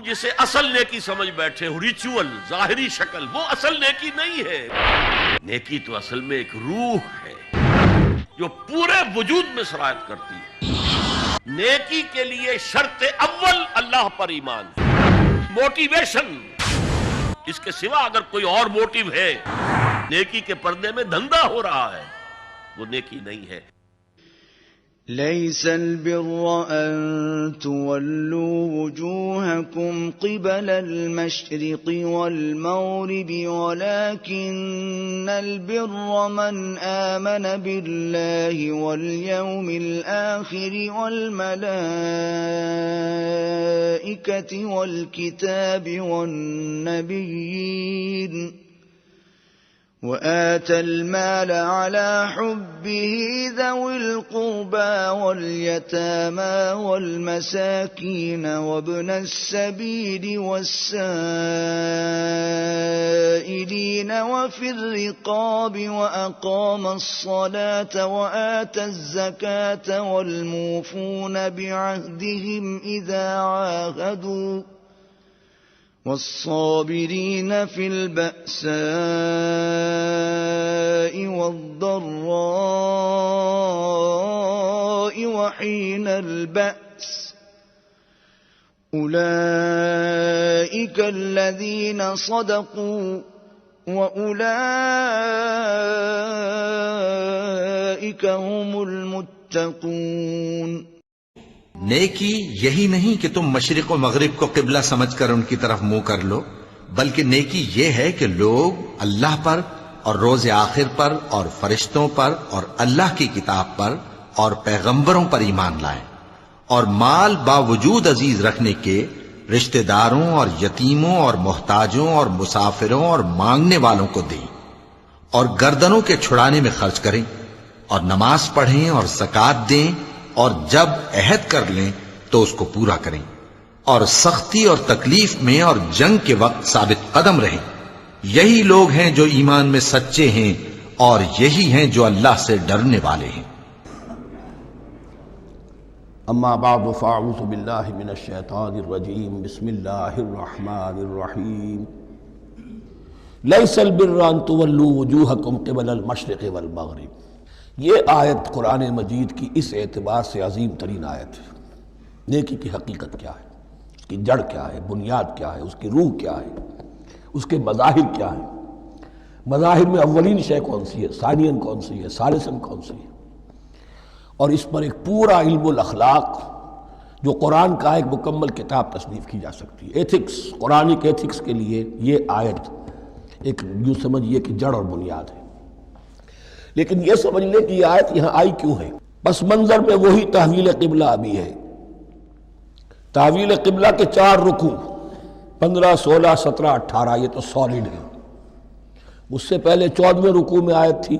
جسے اصل نیکی سمجھ بیٹھے ہو، ریچول، ظاہری شکل، وہ اصل نیکی نہیں ہے۔ نیکی تو اصل میں ایک روح ہے جو پورے وجود میں سرایت کرتی ہے۔ نیکی کے لیے شرط اول اللہ پر ایمان ہے، موٹیویشن۔ اس کے سوا اگر کوئی اور موٹیو ہے، نیکی کے پردے میں دھندا ہو رہا ہے، وہ نیکی نہیں ہے۔ ليس البر أن تولوا وجوهكم قبل المشرق والمغرب ولكن البر من آمن بالله واليوم الآخر والملائكة والكتاب والنبيين وآتى المال على حبه ذوي القربى واليتامى والمساكين وابن السبيل والسائلين وفي الرقاب وأقام الصلاة وآتى الزكاة والموفون بعهدهم إذا عاهدوا والصابرين في البأساء والضراء وحين البأس أولئك الذين صدقوا وأولئك هم المتقون۔ نیکی یہی نہیں کہ تم مشرق و مغرب کو قبلہ سمجھ کر ان کی طرف منہ کر لو، بلکہ نیکی یہ ہے کہ لوگ اللہ پر اور روز آخر پر اور فرشتوں پر اور اللہ کی کتاب پر اور پیغمبروں پر ایمان لائیں، اور مال باوجود عزیز رکھنے کے رشتہ داروں اور یتیموں اور محتاجوں اور مسافروں اور مانگنے والوں کو دیں، اور گردنوں کے چھڑانے میں خرچ کریں، اور نماز پڑھیں اور زکوٰۃ دیں، اور جب عہد کر لیں تو اس کو پورا کریں، اور سختی اور تکلیف میں اور جنگ کے وقت ثابت قدم رہیں۔ یہی لوگ ہیں جو ایمان میں سچے ہیں، اور یہی ہیں جو اللہ سے ڈرنے والے ہیں۔ اما بعد فاعوذ باللہ من الشیطان الرجیم، بسم اللہ الرحمن الرحیم۔ لیس البر ان تولوا وجوہکم قبل المشرق والمغرب۔ یہ آیت قرآن مجید کی اس اعتبار سے عظیم ترین آیت ہے۔ نیکی کی حقیقت کیا ہے، اس کی جڑ کیا ہے، بنیاد کیا ہے، اس کی روح کیا ہے، اس کے مظاہر کیا ہیں۔ مظاہر میں اولین شے کون سی ہے، ثانین کون سی ہے، ثالثاً کون سی ہے، اور اس پر ایک پورا علم الاخلاق جو قرآن کا ایک مکمل کتاب تصنیف کی جا سکتی ہے۔ ایتھکس، قرآنک ایتھکس کے لیے یہ آیت ایک یوں سمجھیے کہ جڑ اور بنیاد ہے۔ لیکن یہ سمجھ لیں کہ یہ آیت یہاں آئی کیوں ہے۔ پس منظر میں وہی تحویل قبلہ ابھی ہے۔ تحویل قبلہ کے 4 رکوع 15، 16، 17، 18 یہ تو سالڈ ہے۔ اس سے پہلے 14ویں رکوع میں آیت تھی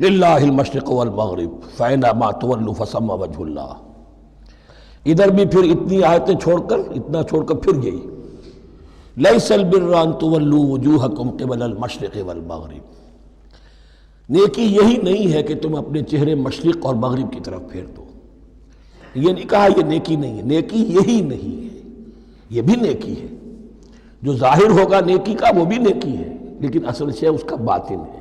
للہ المشرق والمغرب فأینما تولوا فثم وجہ اللہ۔ ادھر بھی پھر اتنی آیتیں چھوڑ کر، اتنا چھوڑ کر پھر یہی لیس البر ان تولوا وجوہکم قبل المشرق والمغرب۔ نیکی یہی نہیں ہے کہ تم اپنے چہرے مشرق اور مغرب کی طرف پھیر دو۔ یہ نہیں کہا یہ نیکی نہیں ہے، نیکی یہی نہیں ہے، یہ بھی نیکی ہے۔ جو ظاہر ہوگا نیکی کا وہ بھی نیکی ہے، لیکن اصل شے اس کا باطن ہے۔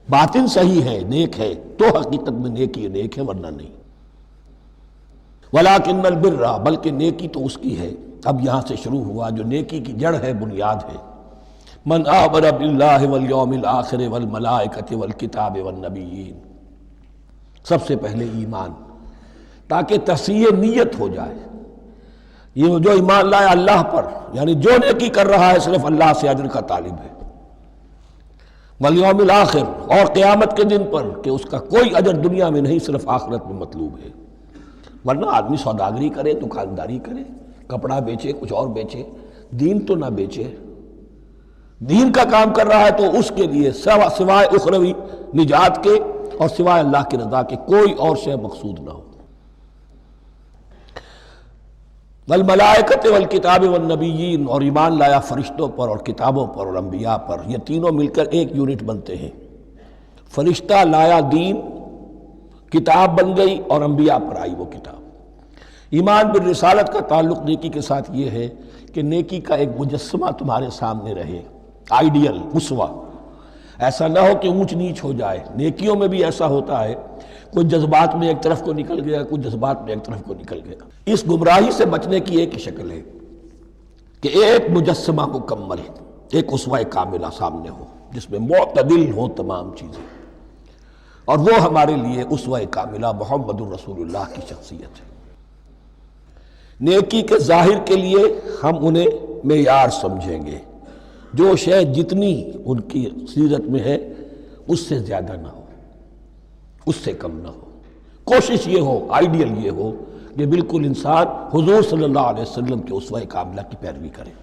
باطن صحیح ہے، نیک ہے، تو حقیقت میں نیکی نیک ہے، ورنہ نہیں۔ ولیکن البر، بلکہ نیکی تو اس کی ہے۔ اب یہاں سے شروع ہوا جو نیکی کی جڑ ہے، بنیاد ہے۔ من آمن باللہ والیوم الآخر والملائکۃ والکتاب والنبیین۔ سب سے پہلے ایمان، تاکہ تصحیح نیت ہو جائے۔ یہ جو ایمان لائے اللہ پر، یعنی جو نیکی کر رہا ہے صرف اللہ سے اجر کا طالب ہے۔ والیوم الآخر، اور قیامت کے دن پر کہ اس کا کوئی اجر دنیا میں نہیں، صرف آخرت میں مطلوب ہے۔ ورنہ آدمی سوداگری کرے، دکانداری کرے، کپڑا بیچے، کچھ اور بیچے، دین تو نہ بیچے۔ دین کا کام کر رہا ہے تو اس کے لیے سوائے اخروی نجات کے اور سوائے اللہ کی رضا کے کوئی اور شے مقصود نہ ہو۔ والملائکۃ والکتاب والنبیین، اور ایمان لایا فرشتوں پر اور کتابوں پر اور انبیاء پر۔ یہ تینوں مل کر ایک یونٹ بنتے ہیں۔ فرشتہ لایا دین، کتاب بن گئی، اور انبیاء پر آئی وہ کتاب۔ ایمان بالرسالت کا تعلق نیکی کے ساتھ یہ ہے کہ نیکی کا ایک مجسمہ تمہارے سامنے رہے، آئیڈیل، اسوہ، ایسا نہ ہو کہ اونچ نیچ ہو جائے۔ نیکیوں میں بھی ایسا ہوتا ہے، کوئی جذبات میں ایک طرف کو نکل گیا، کوئی جذبات میں ایک طرف کو نکل گیا۔ اس گمراہی سے بچنے کی ایک ہی شکل ہے کہ ایک مجسمہ مکمل، ایک اسوہ کاملہ سامنے ہو جس میں معتدل ہو تمام چیزیں، اور وہ ہمارے لیے اسوہ کاملہ محمد الرسول اللہ کی شخصیت ہے۔ نیکی کے ظاہر کے لیے ہم انہیں معیار سمجھیں گے، جو شے جتنی ان کی سیرت میں ہے اس سے زیادہ نہ ہو، اس سے کم نہ ہو۔ کوشش یہ ہو، آئیڈیل یہ ہو کہ بالکل انسان حضور صلی اللہ علیہ وسلم کے اسوہ کاملہ کی پیروی کرے۔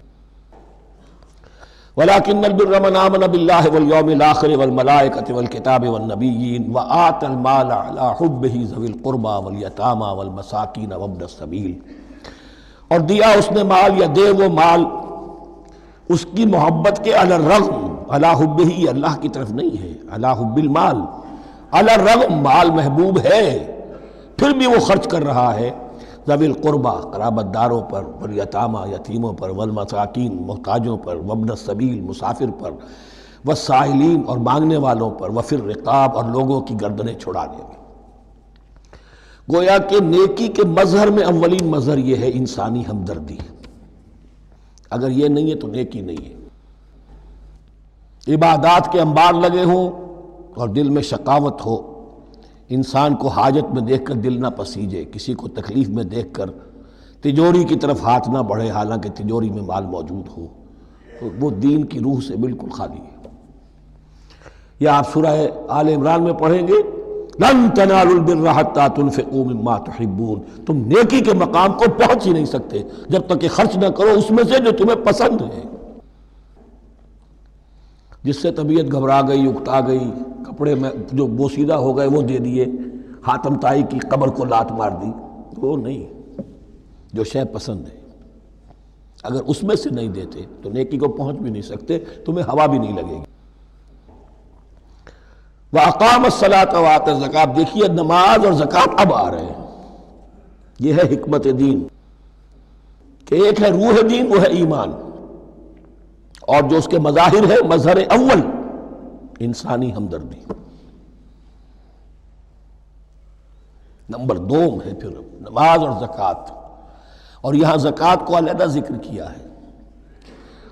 وَلَكِنَّ الْبِرَّ مَنْ آمَنَ بِاللَّهِ وَالْيَوْمِ الْآخِرِ وَالْمَلَائِكَةِ وَالْكِتَابِ وَالنَّبِيِّينَ وَآتَى الْمَالَ عَلَى حُبِّهِ ذَوِي الْقُرْبَى وَالْيَتَامَى وَالْمَسَاكِينَ وَابْنَ السَّبِيلِ، اور دیا اس نے مال یا دے وہ مال اس کی محبت کے علی الرغم، علی حبہ اللہ کی طرف نہیں ہے، علی حب المال، علی الرغم مال محبوب ہے پھر بھی وہ خرچ کر رہا ہے، ذوی القربہ قرابت داروں پر، والیتامى یتیموں پر، والمساکین محتاجوں پر، وابن السبیل مسافر پر، والسائلین اور مانگنے والوں پر، وفی الرقاب اور لوگوں کی گردنیں چھڑانے میں۔ گویا کہ نیکی کے مظہر میں اولین مظہر یہ ہے انسانی ہمدردی، اگر یہ نہیں ہے تو نیکی نہیں ہے۔ عبادات کے انبار لگے ہوں اور دل میں شقاوت ہو، انسان کو حاجت میں دیکھ کر دل نہ پسیجے، کسی کو تکلیف میں دیکھ کر تجوری کی طرف ہاتھ نہ بڑھے حالانکہ تجوری میں مال موجود ہو، تو وہ دین کی روح سے بالکل خالی ہے۔ یا آپ سورہ آل عمران میں پڑھیں گے، لن تنالوا البر حتى تنفقوا مما تحبون، تم نیکی کے مقام کو پہنچ ہی نہیں سکتے جب تک کہ خرچ نہ کرو اس میں سے جو تمہیں پسند ہے۔ جس سے طبیعت گھبرا گئی، اکتا گئی، کپڑے میں جو بوسیدہ ہو گئے وہ دے دیے، حاتم طائی کی قبر کو لات مار دی، وہ نہیں، جو شے پسند ہے اگر اس میں سے نہیں دیتے تو نیکی کو پہنچ بھی نہیں سکتے، تمہیں ہوا بھی نہیں لگے گی۔ وَأَقَامَ الصَّلَاةَ وَآتَى الزَّكَاةَ، دیکھیے نماز اور زکوٰۃ اب آ رہے ہیں، یہ ہے حکمت دین کہ ایک ہے روح دین، وہ ہے ایمان، اور جو اس کے مظاہر ہے، مظہر اول انسانی ہمدردی، نمبر دوم ہے پھر نماز اور زکوٰۃ، اور یہاں زکوٰۃ کو علیحدہ ذکر کیا ہے،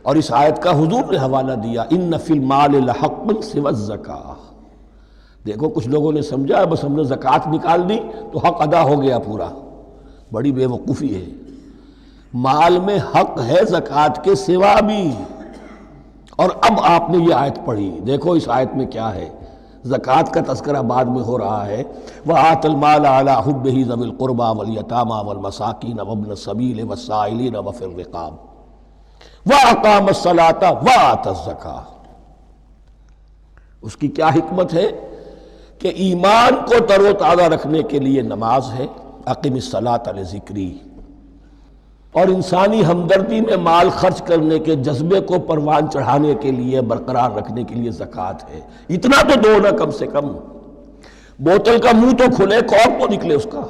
اور اس آیت کا حضور نے حوالہ دیا، إِنَّ فِي الْمَالِ لَحَقًّا سِوَى الزَّكَاةِ۔ دیکھو کچھ لوگوں نے سمجھا بس ہم نے زکوٰۃ نکال دی تو حق ادا ہو گیا پورا، بڑی بے وقوفی ہے۔ مال میں حق ہے زکوٰۃ کے سوا بھی، اور اب آپ نے یہ آیت پڑھی، دیکھو اس آیت میں کیا ہے، زکوٰۃ کا تذکرہ بعد میں ہو رہا ہے، وَآتَى الْمَالَ عَلَى حُبِّهِ ذَوِي الْقُرْبَى وَالْيَتَامَى وَالْمَسَاكِينَ وَابْنَ السَّبِيلِ وَالسَّائِلِينَ وَفِي الرِّقَابِ وَأَقَامَ الصَّلَاةَ وَآتَى الزَّكَاةَ۔ اس کی کیا حکمت ہے کہ ایمان کو تر و تازہ رکھنے کے لیے نماز ہے، اقم الصلاۃ لذکری، اور انسانی ہمدردی میں مال خرچ کرنے کے جذبے کو پروان چڑھانے کے لیے، برقرار رکھنے کے لیے زکوٰۃ ہے۔ اتنا تو دو نا کم سے کم، بوتل کا منہ تو کھلے، کارک تو نکلے اس کا،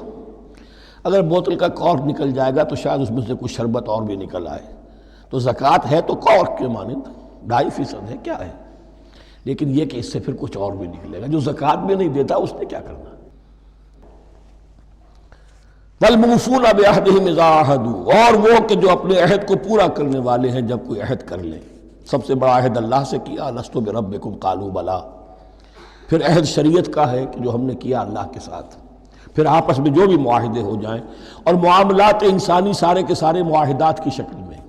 اگر بوتل کا کارک نکل جائے گا تو شاید اس میں سے کچھ شربت اور بھی نکل آئے، تو زکوٰۃ ہے تو کارک کے مانند 2.5% ہے، کیا ہے، لیکن یہ کہ اس سے پھر کچھ اور بھی نکلے گا، جو زکوٰۃ بھی نہیں دیتا اس نے کیا کرنا۔ وَالْمُوفُونَ بِعَهْدِهِمْ إِذَا عَاهَدُوا، اور وہ کہ جو اپنے عہد کو پورا کرنے والے ہیں جب کوئی عہد کر لیں۔ سب سے بڑا عہد اللہ سے کیا، لست بربکم قالوا بلا، پھر عہد شریعت کا ہے کہ جو ہم نے کیا اللہ کے ساتھ، پھر آپس میں جو بھی معاہدے ہو جائیں، اور معاملات انسانی سارے کے سارے معاہدات کی شکل میں،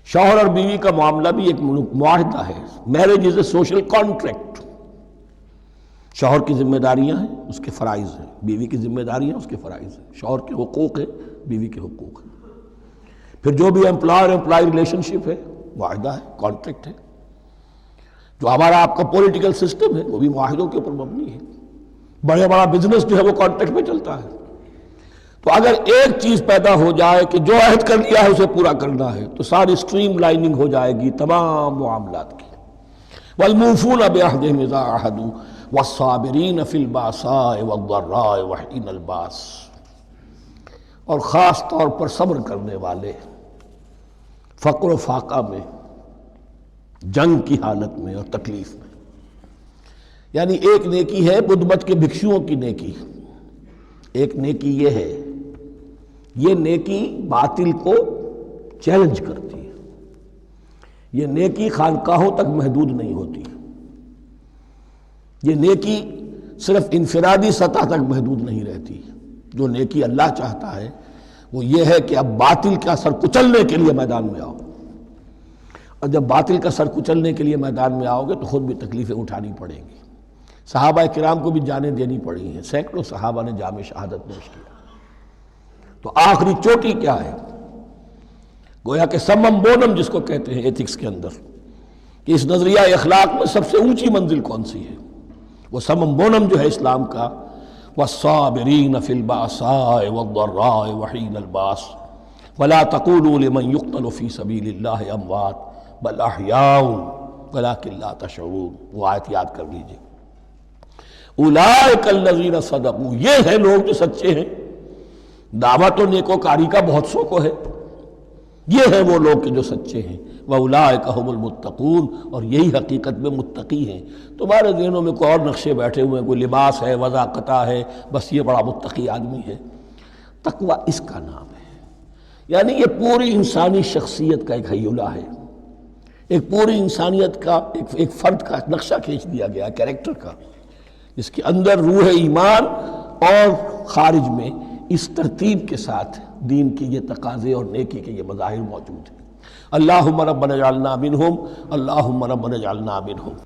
شوہر اور بیوی کا معاملہ بھی ایک معاہدہ ہے، marriage is a social contract, شوہر کی ذمہ داریاں ہیں، اس کے فرائض ہیں، بیوی کی ذمہ داریاں اس کے فرائض ہیں، شوہر کے حقوق ہیں، بیوی کے حقوق ہیں، پھر جو بھی امپلائر امپلائی ریلیشن شپ ہے، معاہدہ ہے، کانٹریکٹ ہے، جو ہمارا آپ کا پولیٹیکل سسٹم ہے وہ بھی معاہدوں کے اوپر مبنی ہے، بڑا بزنس جو ہے وہ کانٹریکٹ پہ چلتا ہے۔ تو اگر ایک چیز پیدا ہو جائے کہ جو عہد کر لیا ہے اسے پورا کرنا ہے، تو ساری سٹریم لائننگ ہو جائے گی تمام معاملات کی۔ وَالْمُوفُونَ بِعَهْدِهِمْ إِذَا عَاهَدُوا وَالصَّابِرِينَ فِي الْبَأْسَاءِ وَالضَّرَّاءِ وَحِينَ الْبَأْسِ، اور خاص طور پر صبر کرنے والے، فقر و فاقہ میں، جنگ کی حالت میں اور تکلیف میں۔ یعنی ایک نیکی ہے بدھ مت کے بھکشوؤں کی نیکی، ایک نیکی یہ ہے، یہ نیکی باطل کو چیلنج کرتی ہے، یہ نیکی خانقاہوں تک محدود نہیں ہوتی، یہ نیکی صرف انفرادی سطح تک محدود نہیں رہتی۔ جو نیکی اللہ چاہتا ہے وہ یہ ہے کہ اب باطل کا سر کچلنے کے لیے میدان میں آؤ، اور جب باطل کا سر کچلنے کے لیے میدان میں آؤ گے تو خود بھی تکلیفیں اٹھانی پڑیں گی۔ صحابہ کرام کو بھی جانیں دینی پڑی ہیں، سینکڑوں صحابہ نے جام شہادت نوش کیا۔ تو آخری چوٹی کیا ہے؟ گویا کہ سمم بونم جس کو کہتے ہیں ایتھکس کے اندر، کہ اس نظریہ اخلاق میں سب سے اونچی منزل کون سی ہے؟ وہ سمم بونم جو ہے اسلام کا، والصابرین فی البأساء والضراء وحین الباس ولا تقولوا لمن یقتل فی سبیل اللہ اموات بل احیاء ولکن لا تشعرون۔ وہ آیت یاد کر لیجیے، اولئک الذین صدقوا، یہ ہیں لوگ جو سچے ہیں۔ دعوت و نیکوکاری کا بہت شوق ہے، یہ ہیں وہ لوگ کہ جو سچے ہیں۔ وَأُولَٰئِكَ هُمُ الْمُتَّقُونَ، اور یہی حقیقت میں متقی ہیں۔ تمہارے ذہنوں میں کوئی اور نقشے بیٹھے ہوئے ہیں، کوئی لباس ہے، وضاقتہ ہے، بس یہ بڑا متقی آدمی ہے۔ تقویٰ اس کا نام ہے، یعنی یہ پوری انسانی شخصیت کا ایک حیولہ ہے، ایک پوری انسانیت کا ایک فرد کا نقشہ کھینچ دیا گیا کیریکٹر کا، جس کے اندر روح ایمان اور خارج میں اس ترتیب کے ساتھ دین کی یہ تقاضے اور نیکی کے یہ مظاہر موجود ہیں۔ اللہم ربنا اجعلنا منہم، اللہم ربنا اجعلنا منہم۔